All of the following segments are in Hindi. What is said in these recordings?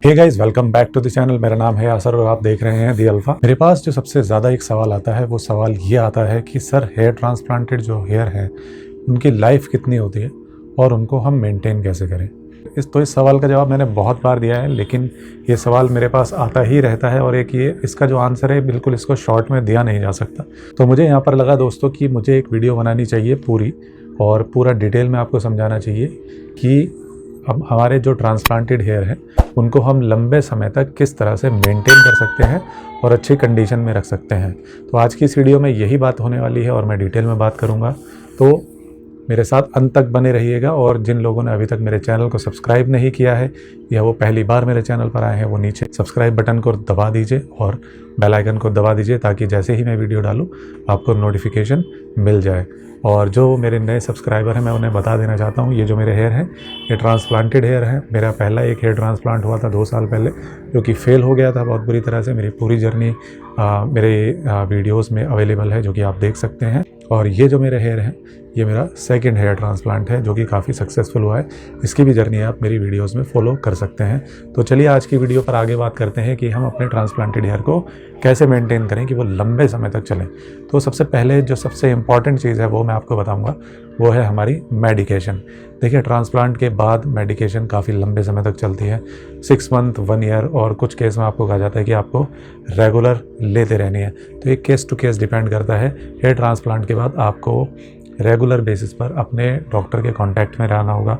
Hey guys, welcome back to the channel. मेरा नाम है यासर और आप देख रहे हैं दी अल्फा। मेरे पास जो सबसे ज़्यादा एक सवाल आता है वो सवाल ये आता है कि सर, हेयर ट्रांसप्लांटेड जो हेयर है उनकी लाइफ कितनी होती है और उनको हम मेंटेन कैसे करें। इस सवाल का जवाब मैंने बहुत बार दिया है, लेकिन ये सवाल मेरे पास आता ही रहता है और एक ये इसका जो आंसर है बिल्कुल इसको शॉर्ट में दिया नहीं जा सकता। तो मुझे यहाँ पर लगा दोस्तों कि मुझे एक वीडियो बनानी चाहिए पूरी और पूरा डिटेल में आपको समझाना चाहिए कि अब हमारे जो ट्रांसप्लांटेड हेयर हैं उनको हम लंबे समय तक किस तरह से मेंटेन कर सकते हैं और अच्छी कंडीशन में रख सकते हैं। तो आज की इस वीडियो में यही बात होने वाली है और मैं डिटेल में बात करूंगा, तो मेरे साथ अंत तक बने रहिएगा। और जिन लोगों ने अभी तक मेरे चैनल को सब्सक्राइब नहीं किया है या वो पहली बार मेरे चैनल पर आए हैं, वो नीचे सब्सक्राइब बटन को दबा दीजिए और बेल आइकन को दबा दीजिए ताकि जैसे ही मैं वीडियो डालूँ आपको नोटिफिकेशन मिल जाए। और जो मेरे नए सब्सक्राइबर हैं मैं उन्हें बता देना चाहता हूँ, ये जो मेरे हेयर हैं ये ट्रांसप्लांटेड हेयर हैं। मेरा पहला एक हेयर ट्रांसप्लांट हुआ था 2 साल पहले, जो कि फेल हो गया था बहुत बुरी तरह से। मेरी पूरी जर्नी मेरे वीडियोस में अवेलेबल है, जो कि आप देख सकते हैं। और ये जो मेरे हेयर हैं ये मेरा सेकंड हेयर ट्रांसप्लांट है, जो कि काफ़ी सक्सेसफुल हुआ है। इसकी भी जर्नी आप मेरी वीडियोस में फॉलो कर सकते हैं। तो चलिए आज की वीडियो पर आगे बात करते हैं कि हम अपने ट्रांसप्लांटेड हेयर को कैसे मेंटेन करें कि वो लंबे समय तक चलें। तो सबसे पहले जो सबसे इम्पॉर्टेंट चीज़ है वो मैं आपको बताऊँगा, वो है हमारी मेडिकेशन। देखिए, ट्रांसप्लांट के बाद मेडिकेशन काफ़ी लंबे समय तक चलती है, 6 मंथ, 1 ईयर, और कुछ केस में आपको कहा जाता है कि आपको रेगुलर लेते रहनी है। तो एक केस टू केस डिपेंड करता है। हेयर ट्रांसप्लांट के बाद आपको रेगुलर बेसिस पर अपने डॉक्टर के कांटेक्ट में रहना होगा,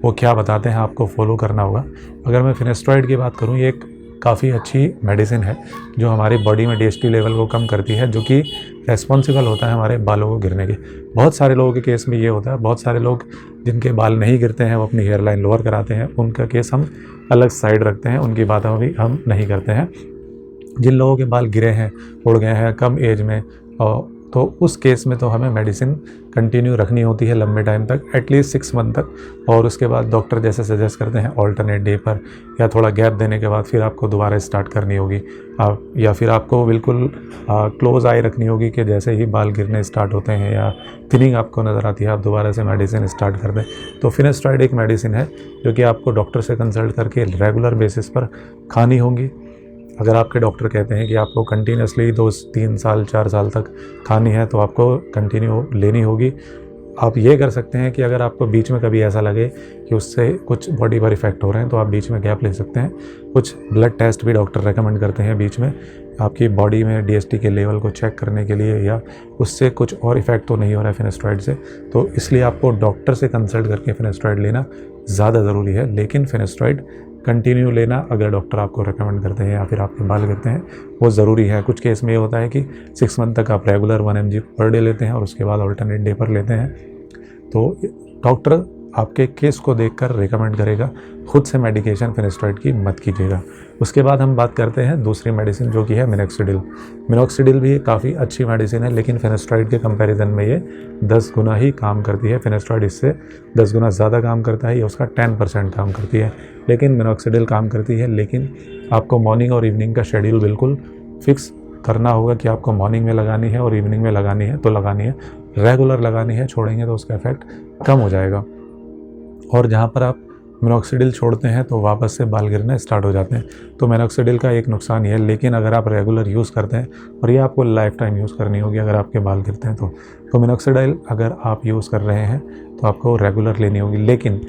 वो क्या बताते हैं आपको फॉलो करना होगा। अगर मैं फिनेस्ट्रॉइड की बात करूँ, ये एक काफ़ी अच्छी मेडिसिन है जो हमारी बॉडी में DHT लेवल को कम करती है, जो कि रेस्पॉन्सिबल होता है हमारे बालों को गिरने के। बहुत सारे लोगों के केस में ये होता है, बहुत सारे लोग जिनके बाल नहीं गिरते हैं वो अपनी हेयर लाइन लोअर कराते हैं, उनका केस हम अलग साइड रखते हैं, उनकी बात भी हम नहीं करते हैं। जिन लोगों के बाल गिरे हैं, उड़ गए हैं कम एज में, तो उस केस में तो हमें मेडिसिन कंटिन्यू रखनी होती है लंबे टाइम तक, एटलीस्ट 6 मंथ तक। और उसके बाद डॉक्टर जैसे सजेस्ट करते हैं ऑल्टरनेट डे पर, या थोड़ा गैप देने के बाद फिर आपको दोबारा स्टार्ट करनी होगी, या फिर आपको बिल्कुल क्लोज आई रखनी होगी कि जैसे ही बाल गिरने स्टार्ट होते हैं या थिनिंग आपको नज़र आती है आप दोबारा से मेडिसिन स्टार्ट कर दें। तो फिनेस्ट्रॉइड एक मेडिसिन है जो कि आपको डॉक्टर से कंसल्ट करके रेगुलर बेसिस पर खानी होगी। अगर आपके डॉक्टर कहते हैं कि आपको कंटिन्यूसली 2-3 साल 4 साल तक खानी है, तो आपको कंटिन्यू लेनी होगी। आप ये कर सकते हैं कि अगर आपको बीच में कभी ऐसा लगे कि उससे कुछ बॉडी पर इफ़ेक्ट हो रहे हैं तो आप बीच में गैप ले सकते हैं। कुछ ब्लड टेस्ट भी डॉक्टर रेकमेंड करते हैं बीच में, आपकी बॉडी में DHT के लेवल को चेक करने के लिए, या उससे कुछ और इफ़ेक्ट तो नहीं हो रहा है फिनेस्ट्रॉइड से। तो इसलिए आपको डॉक्टर से कंसल्ट करके फिनेस्ट्रॉइड लेना ज़्यादा ज़रूरी है। लेकिन फिनेस्ट्रॉइड कंटिन्यू लेना, अगर डॉक्टर आपको रेकमेंड करते हैं या फिर आपके बाल गिरते हैं, वो ज़रूरी है। कुछ केस में ये होता है कि 6 मंथ तक आप रेगुलर 1 mg पर डे लेते हैं और उसके बाद अल्टरनेट डे पर लेते हैं। तो डॉक्टर आपके केस को देखकर रेकमेंड करेगा, खुद से मेडिकेशन फिनेस्ट्रॉइड की मत कीजिएगा। उसके बाद हम बात करते हैं दूसरी मेडिसिन, जो कि है मिनॉक्सिडिल। मिनॉक्सिडिल भी काफ़ी अच्छी मेडिसिन है, लेकिन फिनेस्ट्रॉइड के कंपैरिजन में ये 10 गुना ही काम करती है। फिनेस्ट्रॉइड इससे 10 गुना ज़्यादा काम करता है, ये उसका 10% काम करती है, लेकिन मिनॉक्सिडिल काम करती है। लेकिन आपको मॉर्निंग और इवनिंग का शेड्यूल बिल्कुल फिक्स करना होगा कि आपको मॉर्निंग में लगानी है और इवनिंग में लगानी है तो लगानी है, रेगुलर लगानी है। छोड़ेंगे तो उसका इफेक्ट कम हो जाएगा। और जहाँ पर आप मिनॉक्सिडिल छोड़ते हैं तो वापस से बाल गिरने स्टार्ट हो जाते हैं। तो मिनॉक्सिडिल का एक नुकसान ये है, लेकिन अगर आप रेगुलर यूज़ करते हैं, और ये आपको लाइफ टाइम यूज़ करनी होगी अगर आपके बाल गिरते हैं तो मिनॉक्सिडिल अगर आप यूज़ कर रहे हैं तो आपको रेगुलर लेनी होगी। लेकिन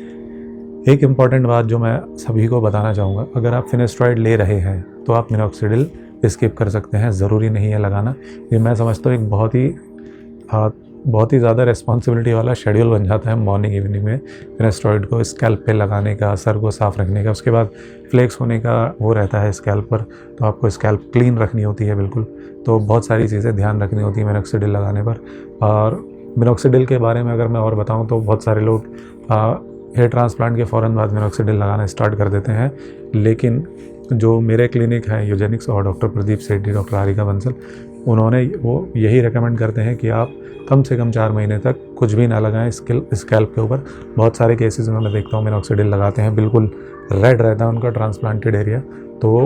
एक इम्पॉर्टेंट बात जो मैं सभी को बताना चाहूँगा, अगर आप फिनेस्ट्रॉइड ले रहे हैं तो आप मिनॉक्सिडिल स्किप कर सकते हैं, ज़रूरी नहीं है लगाना। ये मैं समझता हूँ एक बहुत ही ज़्यादा रिस्पॉन्सिबिलिटी वाला शेड्यूल बन जाता है मॉर्निंग इवनिंग में फिनेस्ट्रॉइड को स्कैल्प पे लगाने का, सर को साफ़ रखने का। उसके बाद फ्लेक्स होने का वो रहता है स्कैल्प पर, तो आपको स्कैल्प क्लीन रखनी होती है बिल्कुल। तो बहुत सारी चीज़ें ध्यान रखनी होती है मिनॉक्सिडिल लगाने पर। और मिनॉक्सिडिल के बारे में अगर मैं और बताऊँ तो बहुत सारे लोग हेयर ट्रांसप्लांट के फ़ौरन बाद मिनॉक्सिडिल लगाना स्टार्ट कर देते हैं, लेकिन जो मेरे क्लिनिक है यूजेनिक्स और डॉक्टर प्रदीप सेठी, डॉक्टर हारिका बंसल, उन्होंने वो यही रेकमेंड करते हैं कि आप कम से कम 4 महीने तक कुछ भी ना लगाएं स्कैल्प के ऊपर। बहुत सारे केसेस में मैं देखता हूँ मिनॉक्सिडिल लगाते हैं, बिल्कुल रेड रहता है उनका ट्रांसप्लांटेड एरिया। तो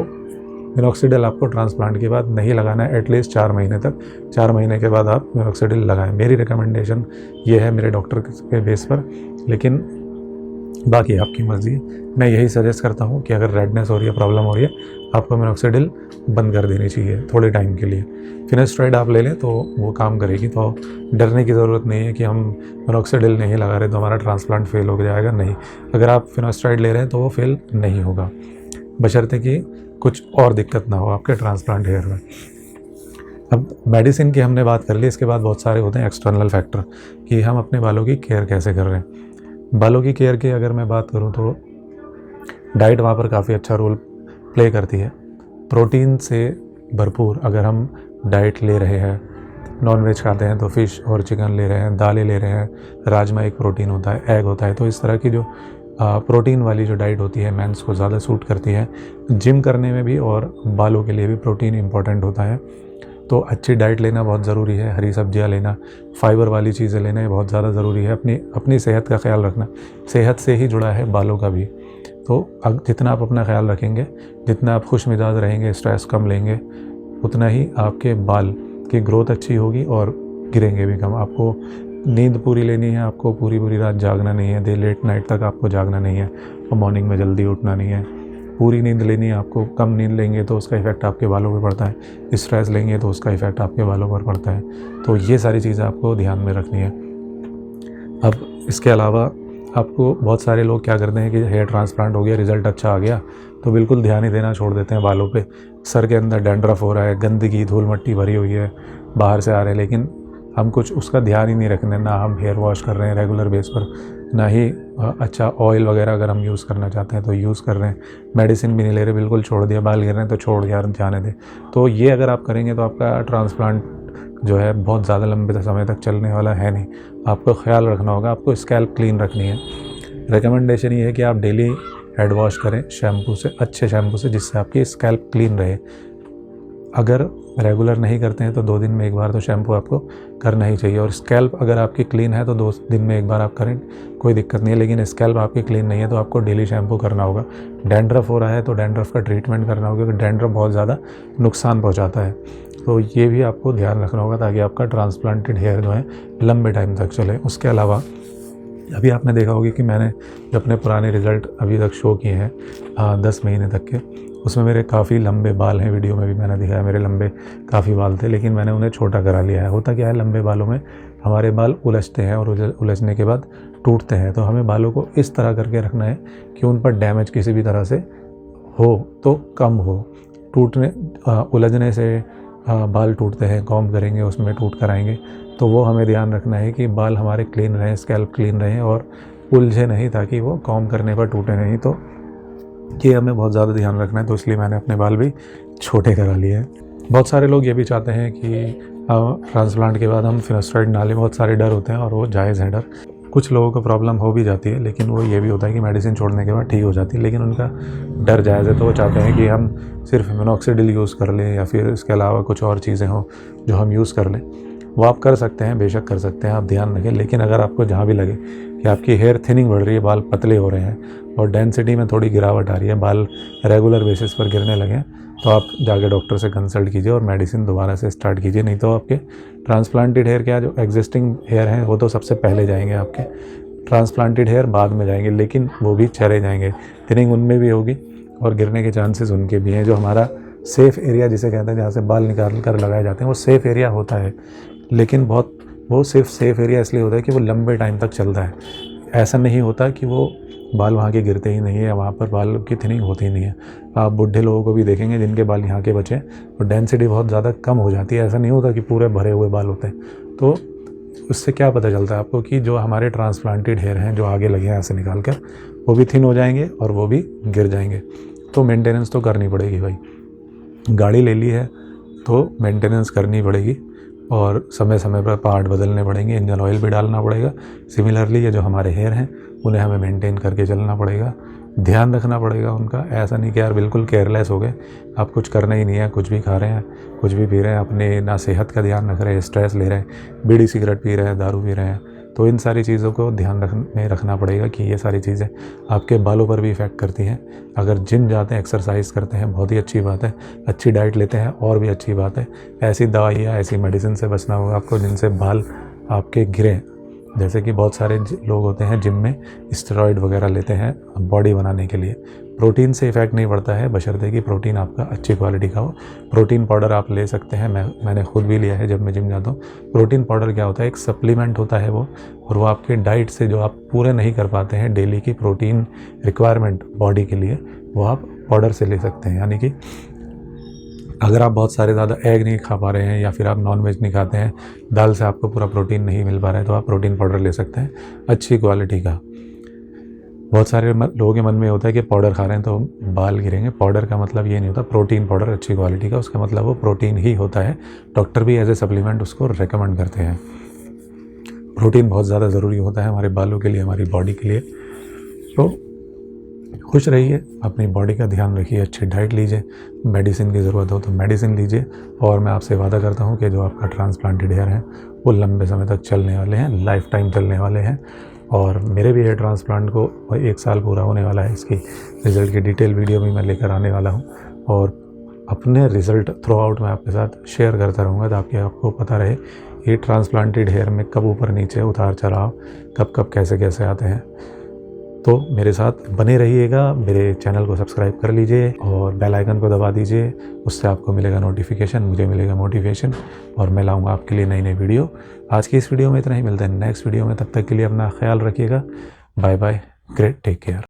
मिनॉक्सिडिल आपको ट्रांसप्लांट के बाद नहीं लगाना है, एटलीस्ट 4 महीने तक। 4 महीने के बाद आप मिनॉक्सिडिल लगाएं। मेरी रिकमेंडेशन ये है मेरे डॉक्टर के बेस पर। लेकिन बाकी आपकी मर्ज़ी है। मैं यही सजेस्ट करता हूँ कि अगर रेडनेस हो रही है, प्रॉब्लम हो रही है, आपको मिनॉक्सिडिल बंद कर देनी चाहिए थोड़े टाइम के लिए। फिनेस्ट्राइड आप ले लें तो वो काम करेगी, तो डरने की ज़रूरत नहीं है कि हम मिनॉक्सिडिल नहीं लगा रहे तो हमारा ट्रांसप्लांट फ़ेल हो जाएगा, नहीं। अगर आप फिनेस्ट्राइड ले रहे हैं तो वो फ़ेल नहीं होगा, बशर्ते कि कुछ और दिक्कत ना हो आपके ट्रांसप्लांट हेयर में। अब मेडिसिन की हमने बात कर ली, इसके बाद बहुत सारे होते हैं एक्सटर्नल फैक्टर कि हम अपने बालों की केयर कैसे कर रहे हैं। बालों की केयर की अगर मैं बात करूं तो डाइट वहाँ पर काफ़ी अच्छा रोल प्ले करती है। प्रोटीन से भरपूर अगर हम डाइट ले रहे हैं, नॉनवेज खाते हैं तो फ़िश और चिकन ले रहे हैं, दालें ले रहे हैं, राजमा एक प्रोटीन होता है, एग होता है, तो इस तरह की जो प्रोटीन वाली जो डाइट होती है मेंस को ज़्यादा सूट करती है। जिम करने में भी और बालों के लिए भी प्रोटीन इंपॉर्टेंट होता है, तो अच्छी डाइट लेना बहुत ज़रूरी है। हरी सब्जियां लेना, फाइबर वाली चीज़ें लेना ये बहुत ज़्यादा ज़रूरी है। अपनी सेहत का ख्याल रखना, सेहत से ही जुड़ा है बालों का भी। तो जितना आप अपना ख्याल रखेंगे, जितना आप खुश मिजाज रहेंगे, स्ट्रेस कम लेंगे, उतना ही आपके बाल की ग्रोथ अच्छी होगी और गिरेंगे भी कम। आपको नींद पूरी लेनी है, आपको पूरी रात जागना नहीं है, देर लेट नाइट तक आपको जागना नहीं है और मॉर्निंग में जल्दी उठना नहीं है। पूरी नींद लेनी है आपको। कम नींद लेंगे तो उसका इफ़ेक्ट आपके बालों पर पड़ता है, स्ट्रेस लेंगे तो उसका इफ़ेक्ट आपके बालों पर पड़ता है। तो ये सारी चीज़ें आपको ध्यान में रखनी है। अब इसके अलावा आपको बहुत सारे लोग क्या करते हैं कि हेयर ट्रांसप्लांट हो गया, रिज़ल्ट अच्छा आ गया तो बिल्कुल ध्यान ही देना छोड़ देते हैं बालों पे। सर के अंदर डैंड्रफ हो रहा है, गंदगी धूल मिट्टी भरी हुई है, बाहर से आ रहे हैं, लेकिन हम कुछ उसका ध्यान ही नहीं रखने। ना हम हेयर वॉश कर रहे हैं रेगुलर बेस पर, ना ही अच्छा ऑयल वगैरह अगर हम यूज़ करना चाहते हैं तो यूज़ कर रहे हैं, मेडिसिन भी नहीं ले रहे, बिल्कुल छोड़ दिया। बाल गिर रहे हैं तो छोड़ यार, जाने दें। तो ये अगर आप करेंगे तो आपका ट्रांसप्लांट जो है बहुत ज़्यादा लंबे समय तक चलने वाला है नहीं। आपको ख्याल रखना होगा, आपको स्कैल्प क्लीन रखनी है। रिकमेंडेशन ये है कि आप डेली हेड वॉश करें शैम्पू से, अच्छे शैम्पू से, जिससे आपकी स्कैल्प क्लीन रहे। अगर रेगुलर नहीं करते हैं तो 2 दिन में एक बार तो शैम्पू आपको करना ही चाहिए। और स्कैल्प अगर आपकी क्लीन है तो 2 दिन में एक बार आप करें, कोई दिक्कत नहीं है। लेकिन स्कैल्प आपकी क्लीन नहीं है तो आपको डेली शैम्पू करना होगा। डैंड्रफ हो रहा है तो डैंड्रफ का ट्रीटमेंट करना होगा, क्योंकि डैंड्रफ बहुत ज़्यादा नुकसान पहुँचाता है। तो ये भी आपको ध्यान रखना होगा ताकि आपका ट्रांसप्लांटेड हेयर जो है लंबे टाइम तक चले। उसके अलावा अभी आपने देखा होगा कि मैंने जो अपने पुराने रिज़ल्ट अभी तक शो किए हैं 10 महीने तक के, उसमें मेरे काफ़ी लंबे बाल हैं। वीडियो में भी मैंने दिखाया मेरे लंबे काफ़ी बाल थे, लेकिन मैंने उन्हें छोटा करा लिया है। होता क्या है, लंबे बालों में हमारे बाल उलझते हैं और उलझने के बाद टूटते हैं। तो हमें बालों को इस तरह करके रखना है कि उन पर डैमेज किसी भी तरह से हो तो कम हो। टूटने उलझने से बाल टूटते हैं, कॉम्ब करेंगे उसमें टूट कर आएंगे, तो वो हमें ध्यान रखना है कि बाल हमारे क्लीन रहें, स्कैल्प क्लीन रहें और उलझे नहीं, ताकि वो कॉम्ब करने पर टूटे नहीं। तो ये हमें बहुत ज़्यादा ध्यान रखना है। तो इसलिए मैंने अपने बाल भी छोटे करा लिए हैं। बहुत सारे लोग ये भी चाहते हैं कि ट्रांसप्लांट के बाद हम फिनेस्ट्राइड ना लें, बहुत सारे डर होते हैं और वो जायज़ है डर। कुछ लोगों को प्रॉब्लम हो भी जाती है, लेकिन वो ये भी होता है कि मेडिसिन छोड़ने के बाद ठीक हो जाती है, लेकिन उनका डर जायज़ है। तो वो चाहते हैं कि हम सिर्फ मिनॉक्सिडिल यूज़ कर लें या फिर इसके अलावा कुछ और चीज़ें हों जो हम यूज़ कर लें। वो आप कर सकते हैं, बेशक कर सकते हैं, आप ध्यान रखें। लेकिन अगर आपको जहाँ भी लगे कि आपकी हेयर थिनिंग बढ़ रही है, बाल पतले हो रहे हैं और डेंसिटी में थोड़ी गिरावट आ रही है, बाल रेगुलर बेसिस पर गिरने लगे, तो आप जाके डॉक्टर से कंसल्ट कीजिए और मेडिसिन दोबारा से स्टार्ट कीजिए। नहीं तो आपके ट्रांसप्लांटेड हेयर क्या, जो एग्जिस्टिंग हेयर हैं वो तो सबसे पहले जाएंगे, आपके ट्रांसप्लांटेड हेयर बाद में जाएंगे, लेकिन वो भी चले जाएंगे। थिनिंग उनमें भी होगी और गिरने के चांसेस उनके भी हैं। जो हमारा सेफ़ एरिया जिसे कहते हैं, जहाँ से बाल निकाल कर लगाए जाते हैं, वो सेफ़ एरिया होता है, लेकिन वो सिर्फ सेफ़ एरिया इसलिए होता है कि वो लंबे टाइम तक चलता है। ऐसा नहीं होता कि वो बाल वहाँ के गिरते ही नहीं है, वहाँ पर बाल की थिनिंग होती ही नहीं है। आप बुढ़े लोगों को भी देखेंगे जिनके बाल यहाँ के बचे और डेंसिटी बहुत ज़्यादा कम हो जाती है। ऐसा नहीं होता कि पूरे भरे हुए बाल होते हैं। तो उससे क्या पता चलता है आपको कि जो हमारे ट्रांसप्लांटेड हेयर हैं जो आगे लगे हैं ऐसे निकाल कर, वो भी थिन हो जाएंगे और वो भी गिर जाएंगे। तो मेंटेनेंस तो करनी पड़ेगी भाई। गाड़ी ले ली है तो मेंटेनेंस करनी पड़ेगी और समय समय पर पार्ट बदलने पड़ेंगे, इंजन ऑयल भी डालना पड़ेगा। सिमिलरली ये जो हमारे हेयर हैं उन्हें हमें मेंटेन करके चलना पड़ेगा, ध्यान रखना पड़ेगा उनका। ऐसा नहीं कि यार बिल्कुल केयरलेस हो गए, आप कुछ करना ही नहीं है, कुछ भी खा रहे हैं, कुछ भी पी रहे हैं, अपने ना सेहत का ध्यान रख रहे हैं, स्ट्रेस ले रहे हैं, बीड़ी सिगरेट पी रहे हैं, दारू पी रहे हैं। तो इन सारी चीज़ों को ध्यान रखना पड़ेगा कि ये सारी चीज़ें आपके बालों पर भी इफ़ेक्ट करती हैं। अगर जिम जाते हैं, एक्सरसाइज करते हैं, बहुत ही अच्छी बात है। अच्छी डाइट लेते हैं और भी अच्छी बात है। ऐसी दवाइयाँ, ऐसी मेडिसिन से बचना होगा आपको जिनसे बाल आपके गिरें। जैसे कि बहुत सारे लोग होते हैं जिम में स्टेरॉइड वगैरह लेते हैं बॉडी बनाने के लिए। प्रोटीन से इफ़ेक्ट नहीं पड़ता है, बशर्ते कि प्रोटीन आपका अच्छी क्वालिटी का हो। प्रोटीन पाउडर आप ले सकते हैं, मैंने खुद भी लिया है जब मैं जिम जाता हूँ। प्रोटीन पाउडर क्या होता है, एक सप्लीमेंट होता है वो, और वो आपके डाइट से जो आप पूरे नहीं कर पाते हैं डेली की प्रोटीन रिक्वायरमेंट बॉडी के लिए, वो आप पाउडर से ले सकते हैं। यानी कि अगर आप बहुत सारे ज़्यादा एग नहीं खा पा रहे हैं या फिर आप नॉनवेज नहीं खाते हैं, दाल से आपको पूरा प्रोटीन नहीं मिल पा रहा है, तो आप प्रोटीन पाउडर ले सकते हैं अच्छी क्वालिटी का। बहुत सारे लोगों के मन में होता है कि पाउडर खा रहे हैं तो बाल गिरेंगे। पाउडर का मतलब ये नहीं होता, प्रोटीन पाउडर अच्छी क्वालिटी का, उसका मतलब वो प्रोटीन ही होता है। डॉक्टर भी एज ए सप्लीमेंट उसको रेकमेंड करते हैं। प्रोटीन बहुत ज़्यादा ज़रूरी होता है हमारे बालों के लिए, हमारी बॉडी के लिए। तो खुश रहिए, अपनी बॉडी का ध्यान रखिए, अच्छी डाइट लीजिए, मेडिसिन की ज़रूरत हो तो मेडिसिन लीजिए। और मैं आपसे वादा करता हूँ कि जो आपका ट्रांसप्लांटेड हेयर है वो लंबे समय तक चलने वाले हैं, लाइफ टाइम चलने वाले हैं। और मेरे भी हेयर ट्रांसप्लांट को 1 साल पूरा होने वाला है। इसकी रिज़ल्ट की डिटेल वीडियो भी मैं लेकर आने वाला हूँ, और अपने रिज़ल्ट थ्रू आउट मैं आपके साथ शेयर करता रहूँगा, ताकि आपको पता रहे ये ट्रांसप्लांटेड हेयर में कब ऊपर नीचे उतार चढ़ाव, कब कब कैसे कैसे आते हैं। तो मेरे साथ बने रहिएगा, मेरे चैनल को सब्सक्राइब कर लीजिए और बेल आइकन को दबा दीजिए, उससे आपको मिलेगा नोटिफिकेशन, मुझे मिलेगा मोटिवेशन, और मैं लाऊंगा आपके लिए नई नई वीडियो। आज की इस वीडियो में इतना ही, मिलते हैं नेक्स्ट वीडियो में। तब तक के लिए अपना ख्याल रखिएगा। Bye bye, great, take care.